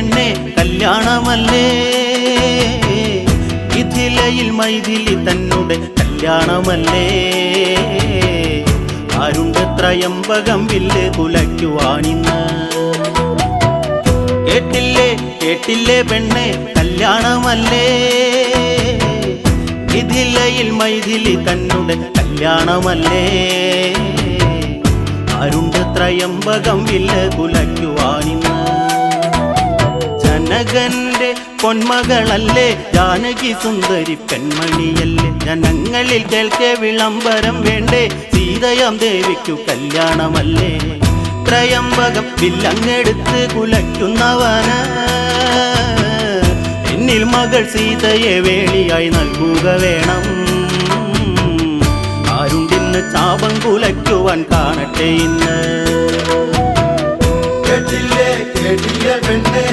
പെണ്ണെ കല്യാണമല്ലേ, മിഥിലയിൽ മൈഥിലി തന്നുടെ കല്യാണമല്ലേ. ആരുണ്ട് ത്രയംബകം വില്ല് കുലയ്ക്കുവാനിന്ന്. കേട്ടില്ലേ കേട്ടില്ലേ പെണ്ണെ കല്യാണമല്ലേ, മിഥിലയിൽ മൈഥിലി തന്നുടെ കല്യാണമല്ലേ. ആരുണ്ട് ത്രയംബകം വില്ല് കുലയ്ക്കുവാനിന്ന്. ജനകന്റെ പൊന്മകളല്ലേ ജാനകി സുന്ദരി പെൺമണിയല്ലേ. ജനങ്ങളിൽ കേൾക്കെ വിളംബരം വേണ്ടേ, സീതയാം ദേവിക്കു കല്യാണമല്ലേ. ത്രയംബകം വില്ലങ്ങെടുത്ത് കുലയ്ക്കുന്നവന് എന്നിൽ മകൾ സീതയെ വേളിയായി നൽകുക വേണം. ആരുണ്ടിന്ന് ചാപം കുലയ്ക്കുവാൻ കാണട്ടെ ഇന്ന്. കേട്ടില്ലേ കേട്ടില്ലേ പെണ്ണെ